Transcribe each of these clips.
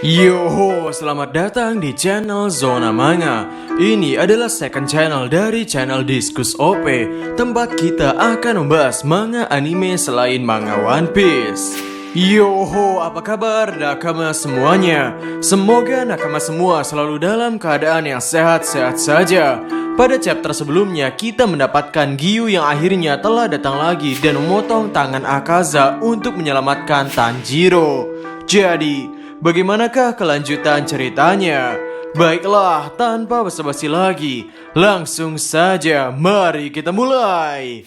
Yoho, selamat datang di channel Zona Manga. Ini adalah second channel dari channel Diskus OP, tempat kita akan membahas manga anime selain manga One Piece. Yoho, apa kabar nakama semuanya? Semoga nakama semua selalu dalam keadaan yang sehat-sehat saja. Pada chapter sebelumnya kita mendapatkan Giyu yang akhirnya telah datang lagi dan memotong tangan Akaza untuk menyelamatkan Tanjiro. Jadi, bagaimanakah kelanjutan ceritanya? Baiklah, tanpa basa-basi lagi, langsung saja mari kita mulai.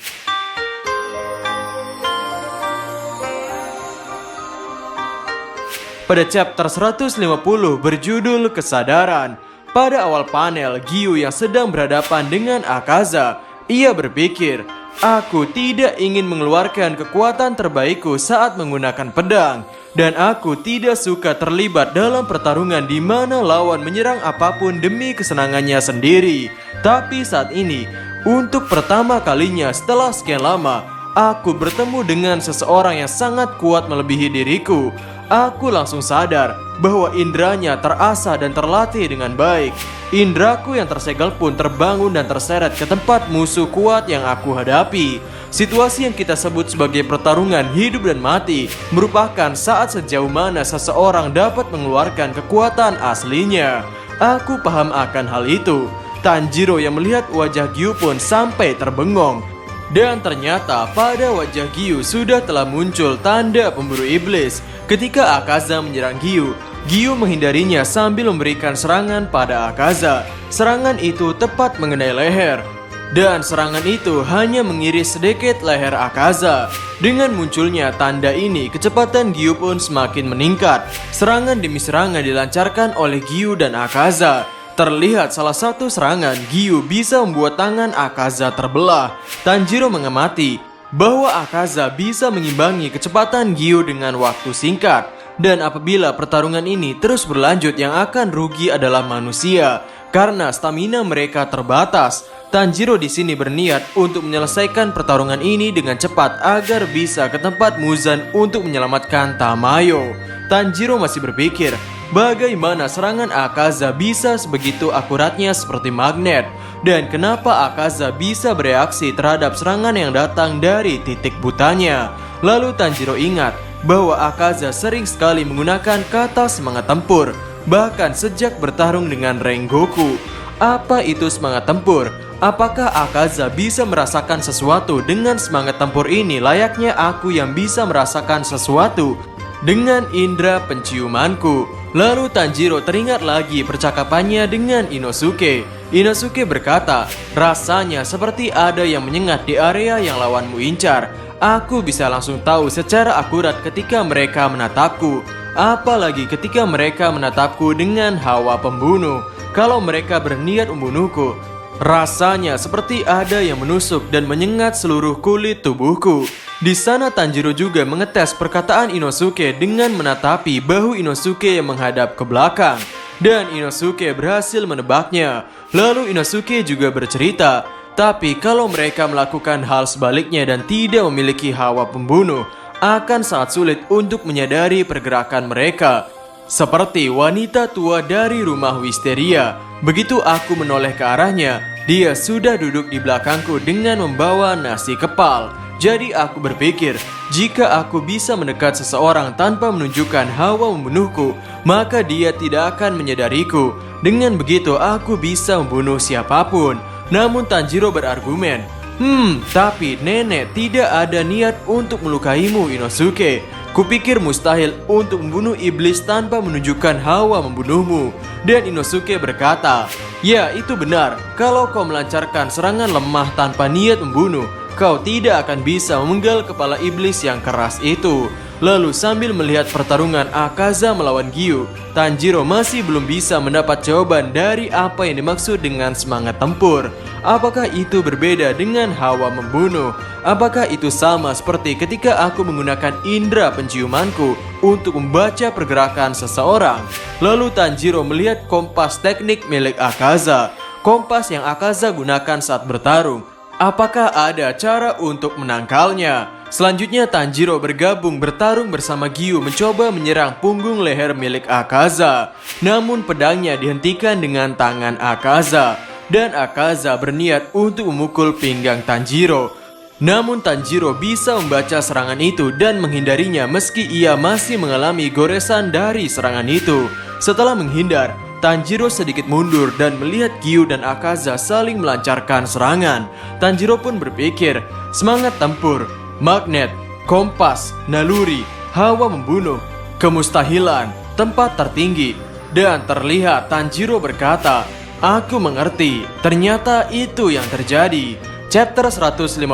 Pada chapter 150 berjudul Kesadaran, pada awal panel Giyu yang sedang berhadapan dengan Akaza, ia berpikir, aku tidak ingin mengeluarkan kekuatan terbaikku saat menggunakan pedang. Dan aku tidak suka terlibat dalam pertarungan di mana lawan menyerang apapun demi kesenangannya sendiri. Tapi saat ini, untuk pertama kalinya setelah sekian lama, aku bertemu dengan seseorang yang sangat kuat melebihi diriku. Aku langsung sadar bahwa indranya terasah dan terlatih dengan baik. Indraku yang tersegel pun terbangun dan terseret ke tempat musuh kuat yang aku hadapi. Situasi yang kita sebut sebagai pertarungan hidup dan mati merupakan saat sejauh mana seseorang dapat mengeluarkan kekuatan aslinya. Aku paham akan hal itu. Tanjiro yang melihat wajah Giyu pun sampai terbengong. Dan ternyata pada wajah Giyu sudah telah muncul tanda pemburu iblis. Ketika Akaza menyerang Giyu, Giyu menghindarinya sambil memberikan serangan pada Akaza. Serangan itu tepat mengenai leher. Dan serangan itu hanya mengiris sedikit leher Akaza. Dengan munculnya tanda ini, kecepatan Giyu pun semakin meningkat. Serangan demi serangan dilancarkan oleh Giyu dan Akaza. Terlihat salah satu serangan Giyu bisa membuat tangan Akaza terbelah. Tanjiro mengamati bahwa Akaza bisa mengimbangi kecepatan Giyu dengan waktu singkat. Dan apabila pertarungan ini terus berlanjut, yang akan rugi adalah manusia karena stamina mereka terbatas. Tanjiro di sini berniat untuk menyelesaikan pertarungan ini dengan cepat agar bisa ke tempat Muzan untuk menyelamatkan Tamayo. Tanjiro masih berpikir, bagaimana serangan Akaza bisa sebegitu akuratnya seperti magnet? Dan kenapa Akaza bisa bereaksi terhadap serangan yang datang dari titik butanya? Lalu Tanjiro ingat bahwa Akaza sering sekali menggunakan kata semangat tempur, bahkan sejak bertarung dengan Rengoku. Apa itu semangat tempur? Apakah Akaza bisa merasakan sesuatu dengan semangat tempur ini layaknya aku yang bisa merasakan sesuatu dengan indera penciumanku? Lalu Tanjiro teringat lagi percakapannya dengan Inosuke. Inosuke berkata, rasanya seperti ada yang menyengat di area yang lawanmu incar. Aku bisa langsung tahu secara akurat ketika mereka menatapku. Apalagi ketika mereka menatapku dengan hawa pembunuh. Kalau mereka berniat membunuhku, rasanya seperti ada yang menusuk dan menyengat seluruh kulit tubuhku. Di sana Tanjiro juga mengetes perkataan Inosuke dengan menatapi bahu Inosuke yang menghadap ke belakang. Dan Inosuke berhasil menebaknya. Lalu Inosuke juga bercerita, tapi kalau mereka melakukan hal sebaliknya dan tidak memiliki hawa pembunuh, akan sangat sulit untuk menyadari pergerakan mereka. Seperti wanita tua dari rumah Wisteria. Begitu aku menoleh ke arahnya, dia sudah duduk di belakangku dengan membawa nasi kepal. Jadi aku berpikir, jika aku bisa mendekat seseorang tanpa menunjukkan hawa membunuhku, maka dia tidak akan menyadariku. Dengan begitu aku bisa membunuh siapapun. Namun Tanjiro berargumen, tapi nenek tidak ada niat untuk melukaimu, Inosuke. Kupikir mustahil untuk membunuh iblis tanpa menunjukkan hawa membunuhmu. Dan Inosuke berkata, ya itu benar, kalau kau melancarkan serangan lemah tanpa niat membunuh, kau tidak akan bisa memenggal kepala iblis yang keras itu. Lalu sambil melihat pertarungan Akaza melawan Giyu, Tanjiro masih belum bisa mendapat jawaban dari apa yang dimaksud dengan semangat tempur. Apakah itu berbeda dengan hawa membunuh? Apakah itu sama seperti ketika aku menggunakan indera penciumanku untuk membaca pergerakan seseorang? Lalu Tanjiro melihat kompas teknik milik Akaza. Kompas yang Akaza gunakan saat bertarung. Apakah ada cara untuk menangkalnya? Selanjutnya Tanjiro bergabung bertarung bersama Giyu mencoba menyerang punggung leher milik Akaza. Namun pedangnya dihentikan dengan tangan Akaza dan Akaza berniat untuk memukul pinggang Tanjiro. Namun Tanjiro bisa membaca serangan itu dan menghindarinya meski ia masih mengalami goresan dari serangan itu. Setelah menghindar, Tanjiro sedikit mundur dan melihat Giyu dan Akaza saling melancarkan serangan. Tanjiro pun berpikir, semangat tempur, magnet, kompas, naluri, hawa membunuh, kemustahilan, tempat tertinggi. Dan terlihat Tanjiro berkata, aku mengerti, ternyata itu yang terjadi. Chapter 150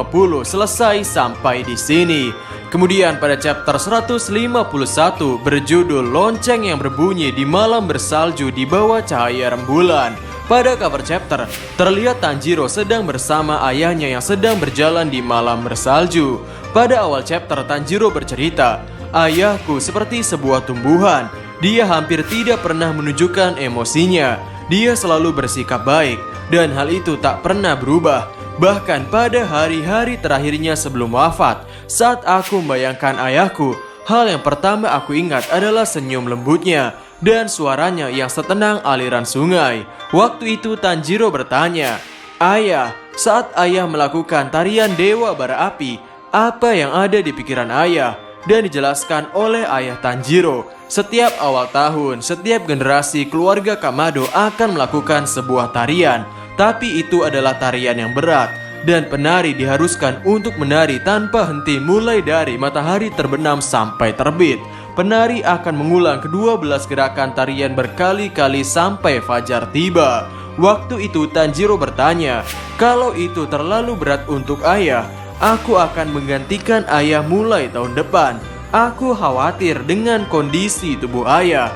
selesai sampai di sini. Kemudian pada chapter 151 berjudul Lonceng yang berbunyi di malam bersalju di bawah cahaya rembulan. Pada cover chapter terlihat Tanjiro sedang bersama ayahnya yang sedang berjalan di malam bersalju. Pada awal chapter Tanjiro bercerita, ayahku seperti sebuah tumbuhan. Dia hampir tidak pernah menunjukkan emosinya. Dia selalu bersikap baik dan hal itu tak pernah berubah. Bahkan pada hari-hari terakhirnya sebelum wafat, saat aku membayangkan ayahku, hal yang pertama aku ingat adalah senyum lembutnya dan suaranya yang setenang aliran sungai. Waktu itu Tanjiro bertanya, ayah, saat ayah melakukan tarian Dewa Bara Api, apa yang ada di pikiran ayah? Dan dijelaskan oleh ayah Tanjiro, setiap awal tahun, setiap generasi keluarga Kamado akan melakukan sebuah tarian. Tapi itu adalah tarian yang berat dan penari diharuskan untuk menari tanpa henti mulai dari matahari terbenam sampai terbit. Penari akan mengulang ke-12 gerakan tarian berkali-kali sampai fajar tiba. Waktu itu Tanjiro bertanya, kalau itu terlalu berat untuk ayah, aku akan menggantikan ayah mulai tahun depan. Aku khawatir dengan kondisi tubuh ayah.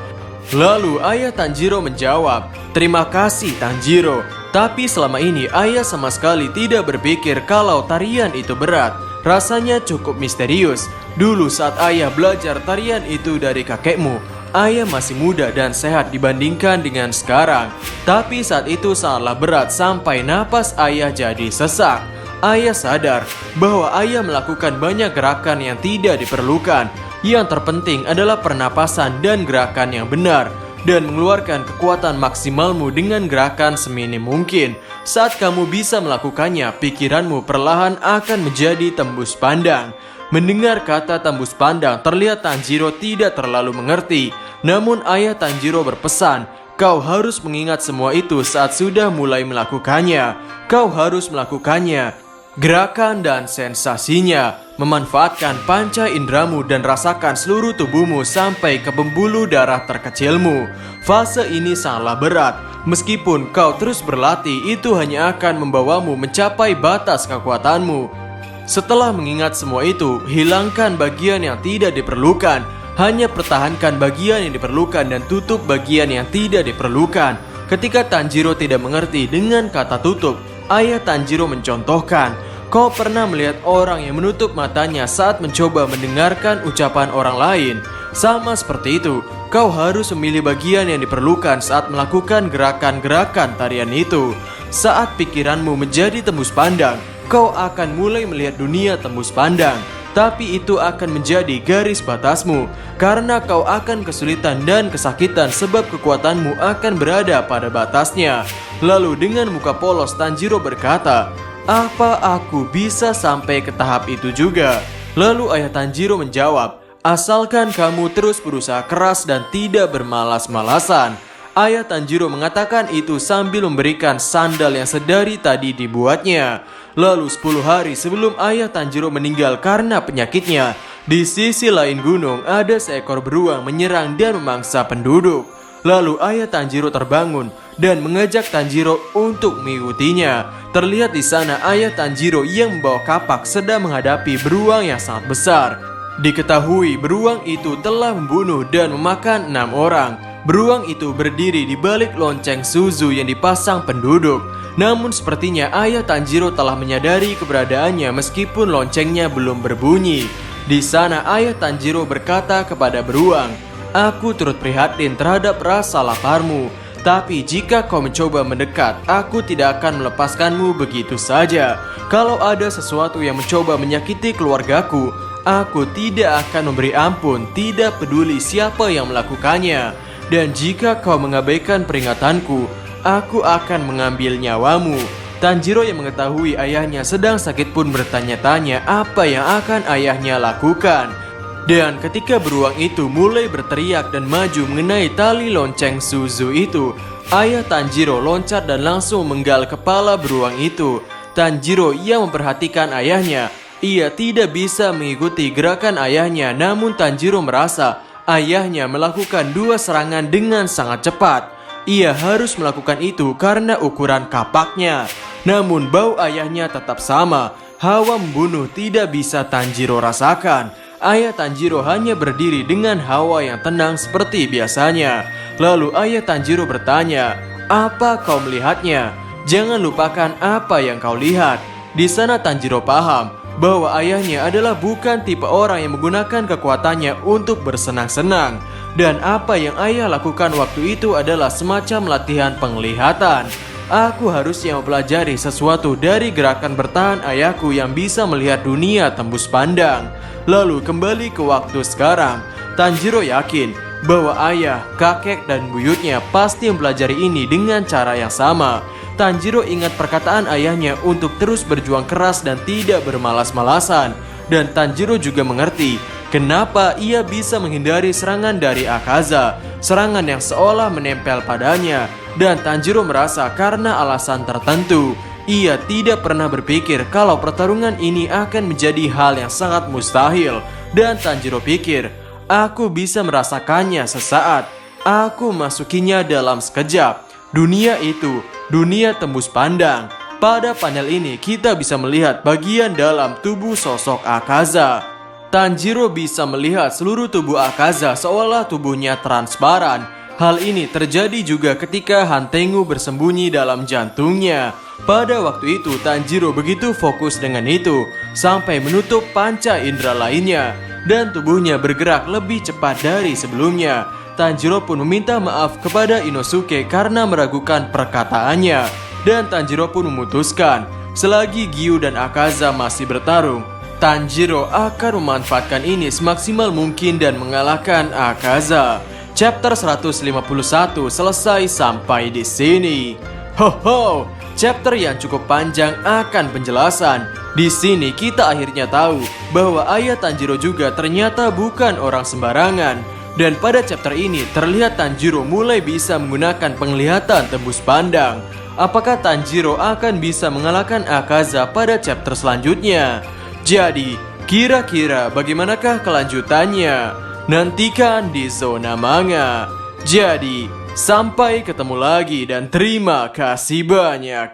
Lalu ayah Tanjiro menjawab, terima kasih Tanjiro. Tapi selama ini ayah sama sekali tidak berpikir kalau tarian itu berat. Rasanya cukup misterius. Dulu saat ayah belajar tarian itu dari kakekmu, ayah masih muda dan sehat dibandingkan dengan sekarang. Tapi saat itu sangatlah berat sampai napas ayah jadi sesak. Ayah sadar bahwa ayah melakukan banyak gerakan yang tidak diperlukan. Yang terpenting adalah pernapasan dan gerakan yang benar. Dan mengeluarkan kekuatan maksimalmu dengan gerakan seminim mungkin. Saat kamu bisa melakukannya, pikiranmu perlahan akan menjadi tembus pandang. Mendengar kata tembus pandang, terlihat Tanjiro tidak terlalu mengerti. Namun ayah Tanjiro berpesan, kau harus mengingat semua itu saat sudah mulai melakukannya. Kau harus melakukannya. Gerakan dan sensasinya, memanfaatkan panca indramu dan rasakan seluruh tubuhmu sampai ke pembuluh darah terkecilmu. Fase ini sangatlah berat. Meskipun kau terus berlatih, itu hanya akan membawamu mencapai batas kekuatanmu. Setelah mengingat semua itu, hilangkan bagian yang tidak diperlukan. Hanya pertahankan bagian yang diperlukan dan tutup bagian yang tidak diperlukan. Ketika Tanjiro tidak mengerti dengan kata tutup, ayah Tanjiro mencontohkan, kau pernah melihat orang yang menutup matanya saat mencoba mendengarkan ucapan orang lain? Sama seperti itu, kau harus memilih bagian yang diperlukan saat melakukan gerakan-gerakan tarian itu. Saat pikiranmu menjadi tembus pandang, kau akan mulai melihat dunia tembus pandang. Tapi itu akan menjadi garis batasmu, karena kau akan kesulitan dan kesakitan sebab kekuatanmu akan berada pada batasnya. Lalu dengan muka polos Tanjiro berkata, apa aku bisa sampai ke tahap itu juga? Lalu ayah Tanjiro menjawab, asalkan kamu terus berusaha keras dan tidak bermalas-malasan. Ayah Tanjiro mengatakan itu sambil memberikan sandal yang sedari tadi dibuatnya. Lalu 10 hari sebelum ayah Tanjiro meninggal karena penyakitnya, di sisi lain gunung ada seekor beruang menyerang dan memangsa penduduk. Lalu ayah Tanjiro terbangun dan mengajak Tanjiro untuk mengikutinya. Terlihat di sana ayah Tanjiro yang membawa kapak sedang menghadapi beruang yang sangat besar. Diketahui beruang itu telah membunuh dan memakan 6 orang. Beruang itu berdiri di balik lonceng Suzu yang dipasang penduduk. Namun sepertinya ayah Tanjiro telah menyadari keberadaannya meskipun loncengnya belum berbunyi. Di sana ayah Tanjiro berkata kepada beruang, aku turut prihatin terhadap rasa laparmu. Tapi jika kau mencoba mendekat, aku tidak akan melepaskanmu begitu saja. Kalau ada sesuatu yang mencoba menyakiti keluargaku, aku tidak akan memberi ampun, tidak peduli siapa yang melakukannya. Dan jika kau mengabaikan peringatanku, aku akan mengambil nyawamu. Tanjiro yang mengetahui ayahnya sedang sakit pun bertanya-tanya apa yang akan ayahnya lakukan. Dan ketika beruang itu mulai berteriak dan maju mengenai tali lonceng Suzu itu, ayah Tanjiro loncat dan langsung menggal kepala beruang itu. Tanjiro yang memperhatikan ayahnya, ia tidak bisa mengikuti gerakan ayahnya, namun Tanjiro merasa ayahnya melakukan 2 serangan dengan sangat cepat. Ia harus melakukan itu karena ukuran kapaknya. Namun bau ayahnya tetap sama. Hawa membunuh tidak bisa Tanjiro rasakan. Ayah Tanjiro hanya berdiri dengan hawa yang tenang seperti biasanya. Lalu ayah Tanjiro bertanya, "Apa kau melihatnya? Jangan lupakan apa yang kau lihat." Di sana Tanjiro paham bahwa ayahnya adalah bukan tipe orang yang menggunakan kekuatannya untuk bersenang-senang. Dan apa yang ayah lakukan waktu itu adalah semacam latihan penglihatan. Aku harusnya mempelajari sesuatu dari gerakan bertahan ayahku yang bisa melihat dunia tembus pandang. Lalu kembali ke waktu sekarang, Tanjiro yakin bahwa ayah, kakek, dan buyutnya pasti mempelajari ini dengan cara yang sama. Tanjiro ingat perkataan ayahnya untuk terus berjuang keras dan tidak bermalas-malasan. Dan Tanjiro juga mengerti kenapa ia bisa menghindari serangan dari Akaza, serangan yang seolah menempel padanya. Dan Tanjiro merasa karena alasan tertentu, ia tidak pernah berpikir kalau pertarungan ini akan menjadi hal yang sangat mustahil. Dan Tanjiro pikir, aku bisa merasakannya sesaat. Aku masukinya dalam sekejap. Dunia itu, dunia tembus pandang. Pada panel ini kita bisa melihat bagian dalam tubuh sosok Akaza. Tanjiro bisa melihat seluruh tubuh Akaza seolah tubuhnya transparan. Hal ini terjadi juga ketika Hantengu bersembunyi dalam jantungnya. Pada waktu itu Tanjiro begitu fokus dengan itu sampai menutup panca indera lainnya. Dan tubuhnya bergerak lebih cepat dari sebelumnya. Tanjiro pun meminta maaf kepada Inosuke karena meragukan perkataannya. Dan Tanjiro pun memutuskan, selagi Giyu dan Akaza masih bertarung, Tanjiro akan memanfaatkan ini semaksimal mungkin dan mengalahkan Akaza. Chapter 151 selesai sampai di sini. Ho, chapter yang cukup panjang akan penjelasan. Di sini kita akhirnya tahu bahwa ayah Tanjiro juga ternyata bukan orang sembarangan. Dan pada chapter ini terlihat Tanjiro mulai bisa menggunakan penglihatan tembus pandang. Apakah Tanjiro akan bisa mengalahkan Akaza pada chapter selanjutnya? Jadi, kira-kira bagaimanakah kelanjutannya? Nantikan di Zona Manga. Jadi, sampai ketemu lagi dan terima kasih banyak.